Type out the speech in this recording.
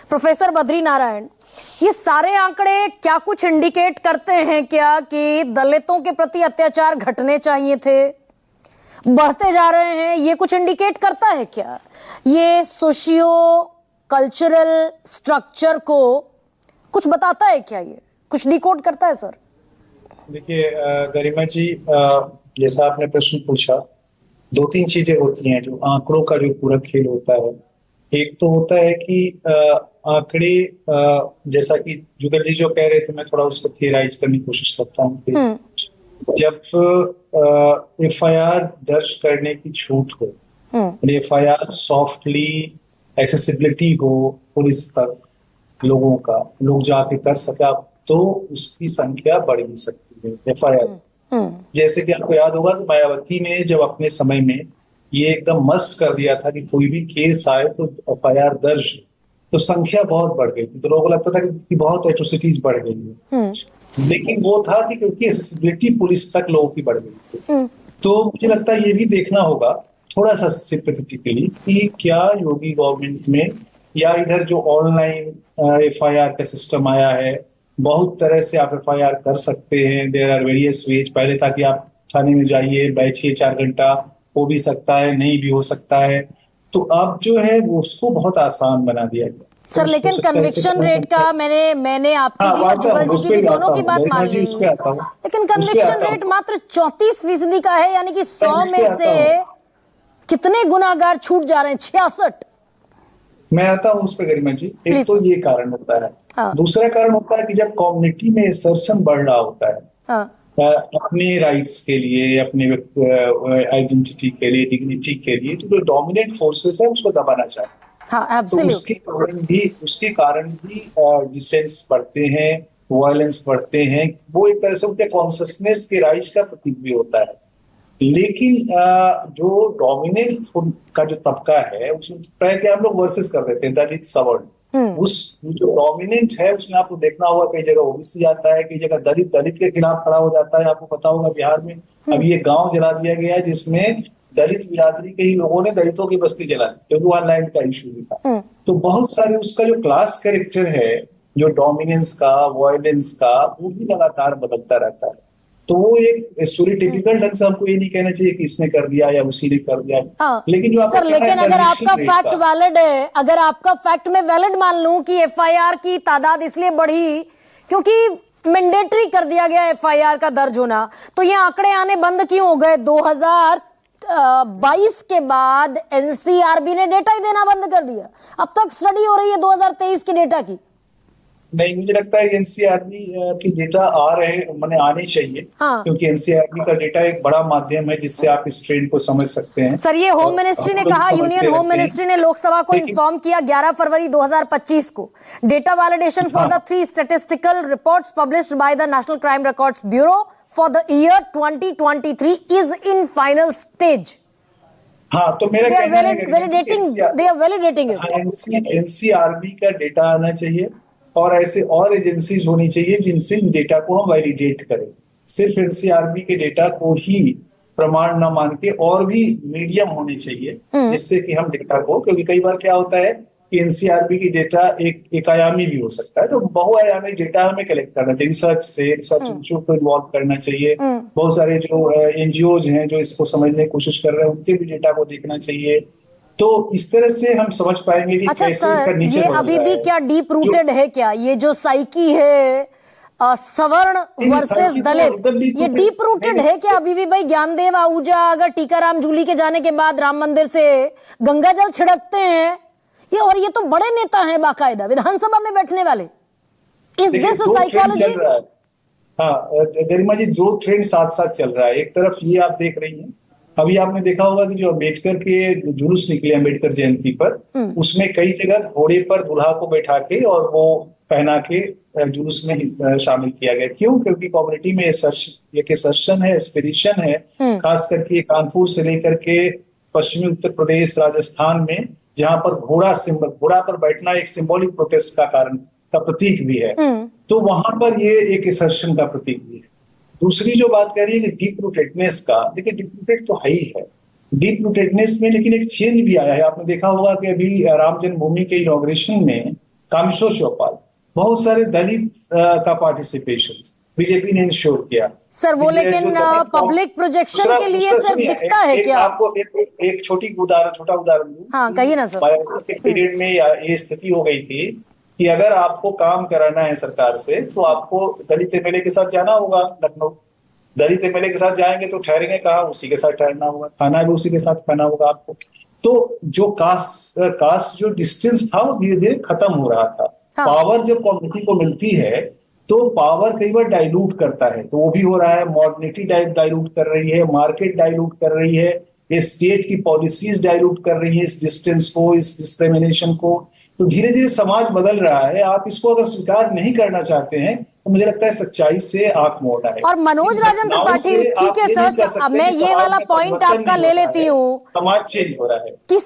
Professor Badri Narayan, ये सारे आंकड़े क्या कुछ इंडिकेट करते हैं क्या कि दलितों के प्रति अत्याचार घटने चाहिए थे, बढ़ते जा रहे हैं? ये कुछ इंडिकेट करता है क्या? ये सोशियो कल्चरल स्ट्रक्चर को कुछ बताता है क्या? ये कुछ डिकोड करता है सर? देखिए गरिमा जी, जैसा आपने प्रश्न पूछा, दो तीन चीजें होती हैं जो आंकड़ों का जो पूरा खेल होता है। एक तो होता है कि आंकड़े, जैसा कि जुगल जी जो कह रहे थे, मैं थोड़ा उसको थियराइज करने की कोशिश करता हूँ कि जब एफआईआर दर्ज करने की छूट हो, एफआईआर सॉफ्टली एक्सेसिबिलिटी हो पुलिस तक, लोगों का लोग जाके कर सके, आप तो उसकी संख्या बढ़ भी सकती है एफआईआर। जैसे कि आपको याद होगा कि मायावती ने जब अपने समय में ये एकदम मस्ट कर दिया था कि कोई भी केस आए तो एफआईआर दर्ज, तो संख्या बहुत बढ़ गई थी, तो लोगों को लगता था कि बहुत एट्रोसिटीज बढ़ गई है। लेकिन वो था कि क्योंकि एक्सेसिबिलिटी पुलिस तक लोगों की बढ़ गई थी। तो मुझे लगता है ये भी देखना होगा थोड़ा सा सिंपैथेटिकली कि क्या योगी गवर्नमेंट में या इधर जो ऑनलाइन एफआईआर का सिस्टम आया है, बहुत तरह से आप एफआईआर कर सकते हैं। There are various ways. पहले था कि आप थाने में जाइए, बैठिए 4 घंटा, हो भी सकता है, नहीं भी हो सकता है। तो अब जो है वो उसको बहुत आसान बना दिया गया सर। लेकिन कन्विक्शन रेट का मैंने आपकी भी और जुगल जी की भी दोनों की बात मान ली, लेकिन कन्विक्शन रेट मात्र 34% का है, यानी कि 100 में से कितने गुनाहगार छूट जा रहे हैं? 66। मैं आता हूँ उस पर गरिमा जी। एक तो ये कारण होता है। दूसरा कारण होता है कि जब कम्युनिटी में सर्सन बढ़ रहा होता है, अपने राइट्स के लिए, अपने आइडेंटिटी के लिए, डिग्निटी के लिए, तो जो डोमिनेंट फोर्सेस है उसको दबाना चाहिए। तो उसके कारण भी डिसेंट्स बढ़ते हैं, वायलेंस बढ़ते हैं। वो एक तरह से उनके कॉन्शियसनेस के राइज का प्रतीक भी होता है। लेकिन जो डोमिनेंट का जो तबका है उसमें प्राय हम लोग वर्सेस कर देते हैं, दलित सवर्ण। उस जो डोमिनेंट है उसमें आपको देखना होगा, कई जगह ओबीसी आता है, कई जगह दलित के खिलाफ खड़ा हो जाता है। आपको पता होगा बिहार में अभी ये गांव जला दिया गया है जिसमें दलित बिरादरी के ही लोगों ने दलितों की बस्ती जला दी, क्योंकि वहां लैंड का इशू भी था। तो बहुत सारे उसका जो क्लास कैरेक्टर है, जो डोमिनेंस का, वायलेंस का, वो भी लगातार बदलता रहता है। तो वो एक स्टोरी टिपिकल ढंग से हमको ये नहीं कहना चाहिए कि इसने कर दिया या उसी ने कर दिया। लेकिन जो सर, लेकिन अगर आपका फैक्ट वैलिड है, अगर आपका फैक्ट में वैलिड मान लूं कि एफआईआर की तादाद इसलिए बढ़ी क्योंकि मैंडेटरी कर दिया गया एफआईआर का दर्ज होना, तो ये आंकड़े आने बंद क्यों हो गए? 2022 के बाद एनसीआरबी ने डेटा ही देना बंद कर दिया। अब तक स्टडी हो रही है 2023 के डेटा की। नहीं, मुझे लगता है एनसीआरबी की डेटा आ रहे मैंने आने चाहिए। क्योंकि एनसीआरबी का डेटा एक बड़ा माध्यम है जिससे आप इस ट्रेंड को समझ सकते हैं। सर, ये होम मिनिस्ट्री ने कहा, यूनियन होम मिनिस्ट्री ने लोकसभा को इन्फॉर्म किया 11 फरवरी 2025 को, data validation for the 3 statistical reports published by the national crime records bureau for the year 2023 is in final stage. हाँ, तो मेरा कहना है वैलिडेटिंग एनसीआरबी का डेटा आना चाहिए और ऐसे और एजेंसीज होनी चाहिए जिनसे इन डेटा को हम वैलिडेट करें। सिर्फ एनसीआरबी के डेटा को ही प्रमाण न मान के और भी मीडियम होने चाहिए जिससे कि हम डेटा को, क्योंकि कई बार क्या होता है कि एनसीआरबी की डेटा एक आयामी भी हो सकता है, तो बहुआयामी डेटा हमें कलेक्ट करना चाहिए। रिसर्च को इन्वॉल्व करना चाहिए। बहुत सारे जो एनजीओज हैं जो इसको समझने की कोशिश कर रहे हैं, उनके भी डेटा को देखना चाहिए। तो इस तरह से हम समझ पाएंगे कि अच्छा कैसे इसका नीचे ये अभी भी क्या डीप रूटेड है क्या? ये जो साइकी है सवर्ण वर्सेस दलित, ये डीप रूटेड है क्या अभी भी? भाई ज्ञानदेव आहूजा अगर टीकाराम जूली के जाने के बाद राम मंदिर से गंगा जल छिड़कते हैं, ये और ये तो बड़े नेता हैं, बाकायदा विधानसभा में बैठने वाले। Is this psychology? हाँ गरिमा जी, 2 ट्रेंड साथ साथ चल रहा है। एक तरफ ये आप देख रही हैं, अभी आपने देखा होगा कि जो अम्बेडकर के जुलूस निकले अम्बेडकर जयंती पर, उसमें कई जगह घोड़े पर दूल्हा को बैठा के और वो पहना के जुलूस में शामिल किया गया। क्यों? क्योंकि कम्युनिटी में एक असर्शन है, एस्पिरेशन है, खास करके कानपुर से लेकर के पश्चिमी उत्तर प्रदेश, राजस्थान में, जहां पर घोड़ा पर बैठना एक सिंबॉलिक प्रोटेस्ट का प्रतीक भी है। तो वहां पर ये एक असर्शन का प्रतीक भी है। दूसरी जो बात कह रही है कि डीप रूटेडनेस का, देखिए डीप रूटेड तो है ही है, डीप रूटेडनेस में लेकिन एक चेंज भी आया है। आपने देखा होगा कि अभी राम जन्मभूमि के इनॉग्रेशन में कामेश्वर चौपाल, बहुत सारे दलित का पार्टिसिपेशन बीजेपी ने इंश्योर किया। सर वो लेकिन पब्लिक प्रोजेक्शन के लिए सिर्फ दिखता है क्या? आपको एक छोटा उदाहरण दूं। हाँ कहिए ना सर। मायावती के पीरियड में ये स्थिति हो गई थी कि अगर आपको काम कराना है सरकार से तो आपको दलित एमएलए के साथ जाना होगा लखनऊ। दलित एमएलए के साथ जाएंगे तो ठहरेंगे कहाँ? उसी के साथ ठहरना होगा, खाना भी उसी के साथ खाना होगा आपको। तो जो कास्ट जो डिस्टेंस था वो धीरे धीरे खत्म हो रहा था। हाँ। पावर जब कम्युनिटी को मिलती है तो पावर कई बार डाइल्यूट करता है, तो वो भी हो रहा है। मॉडर्निटी डाइल्यूट कर रही है, मार्केट डाइल्यूट कर रही है, ये स्टेट की पॉलिसीज डाइल्यूट कर रही है इस डिस्टेंस को, इस डिस्क्रिमिनेशन को। तो धीरे धीरे समाज बदल रहा है। आप इसको अगर स्वीकार नहीं करना चाहते हैं तो मुझे लगता है सच्चाई से आंख मोड़ना है। और मनोज राजेंद्र पाटिल, ठीक है सर, मैं ये वाला पॉइंट आपका ले लेती हूँ, समाज चेंज हो रहा है कि